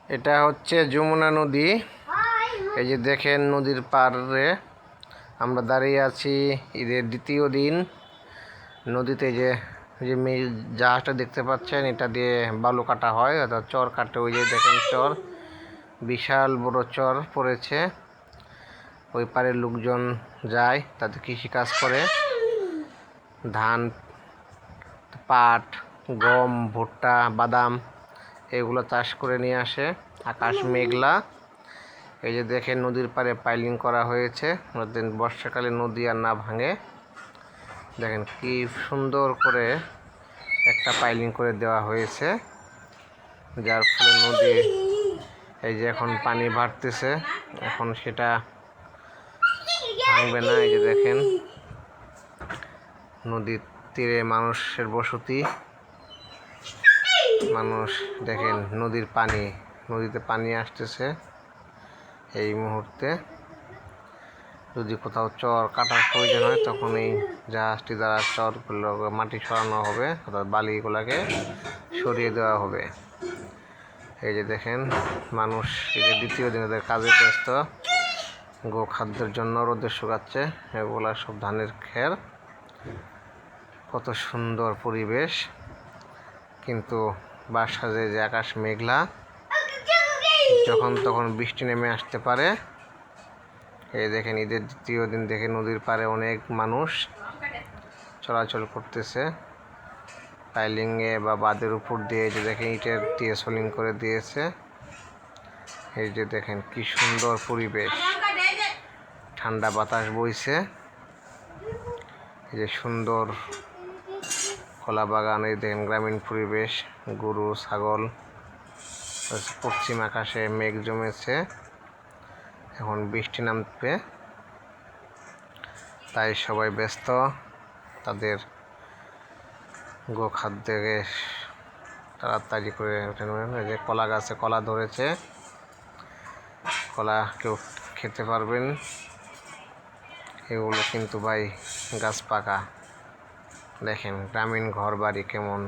এটা হচ্ছে যমুনা নদী। এই যে দেখেন নদীর পাড়ে আমরা দাঁড়িয়ে আছি। ঈদের দ্বিতীয় দিন। নদীতে যে জাহাজটা দেখতে পাচ্ছেন, এটা দিয়ে বালু কাটা হয়, অর্থাৎ চর কাটে। ওই যে দেখেন চর, বিশাল বড় চর পড়েছে। ওই পাড়ের লোকজন যায়, তাদের কৃষিকাজ করে, ধান, পাট, গম, ভুট্টা, বাদাম এগুলো চাষ করে নিয়ে আসে। আকাশ মেঘলা। এই যে দেখেন নদীর পাড়ে পাইলিং করা হয়েছে, বর্ষাকালে নদী আর না ভাঙে। দেখেন কি সুন্দর করে একটা পাইলিং করে দেওয়া হয়েছে, যার ফলে নদী এই যে এখন পানি বাড়তেছে, এখন সেটা ভাঙবে না। এই যে দেখেন নদীর তীরে মানুষের বসতি। মানুষ দেখেন নদীতে পানি আসতেছে। এই মুহূর্তে যদি কোথাও চর কাটার প্রয়োজন হয়, তখন এই জাহাজটি দ্বারা চরগুলো মাটি সরানো হবে, অর্থাৎ বালিগুলোকে সরিয়ে দেওয়া হবে। এই যে দেখেন মানুষ এই যে দ্বিতীয় দিনের কাজে ব্যস্ত, গোখাদ্যের জন্য রোদে শুকাচ্ছে। এগুলা সব ধানের খের। কত সুন্দর পরিবেশ, কিন্তু বাসাজে যে আকাশ মেঘলা, যখন তখন বৃষ্টি নেমে আসতে পারে। এই দেখেন ঈদের দ্বিতীয় দিন দেখে নদীর পাড়ে অনেক মানুষ চলাচল করতেছে পাইলিংয়ে বা বাঁধের উপর দিয়ে। যে দেখেন ইটের দিয়ে সোলিং করে দিয়েছে। এই যে দেখেন কি সুন্দর পরিবেশ, ঠান্ডা বাতাস বইছে। এই যে সুন্দর কলা বাগান। এই দেখেন গ্রামীণ পরিবেশ, গরু, ছাগল। পশ্চিম আকাশে মেঘ জমেছে, এখন বৃষ্টি নামবে, তাই সবাই ব্যস্ত তাদের গোখাদ্যকে তাড়াতাড়ি করে। যে কলা গাছে কলা ধরেছে, কলা কেউ খেতে পারবেন। এগুলো কিন্তু ভাই গাছ পাকা। দেখেন গ্রামীণ ঘর বাড়ি কেমন,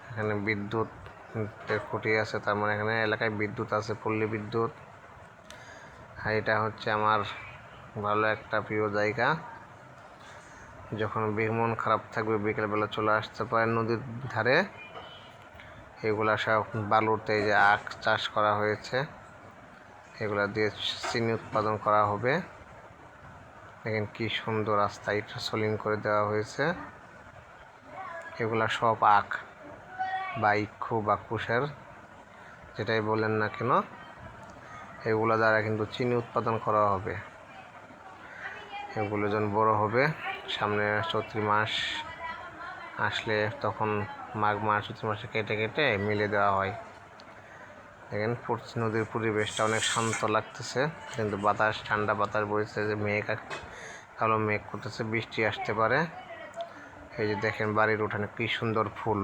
এখানে বিদ্যুতের খুঁটি আছে, তার মানে এখানে এলাকায় বিদ্যুৎ আছে, পল্লী বিদ্যুৎ। আর এটা হচ্ছে আমার ভালো একটা প্রিয় জায়গা। যখন মন খারাপ থাকবে বিকেলবেলা চলে আসতে পারেন নদীর ধারে। এগুলা সব বালুতে যে আখ চাষ করা হয়েছে, এগুলা দিয়ে চিনি উৎপাদন করা হবে। দেখেন কি সুন্দর রাস্তা, ইট সোলিং করে দেওয়া হয়েছে। এগুলা সব আখ বা ইক্ষু বা কুশের, যেটাই বলেন না কেন, এগুলো দ্বারা কিন্তু চিনি উৎপাদন করা হবে। এগুলো যখন বড় হবে, সামনে চৈত্র মাস আসলে, তখন মাঘ মাস চৈত্র মাসে কেটে কেটে মিলে দেওয়া হয়। দেখেন নদীর পরিবেশটা অনেক শান্ত লাগতেছে, কিন্তু বাতাস, ঠান্ডা বাতাস বইছে। যে কালো মেঘ করতেছে, বৃষ্টি আসতে পারে। এই যে দেখেন বাড়ির উঠানে কি সুন্দর ফুল।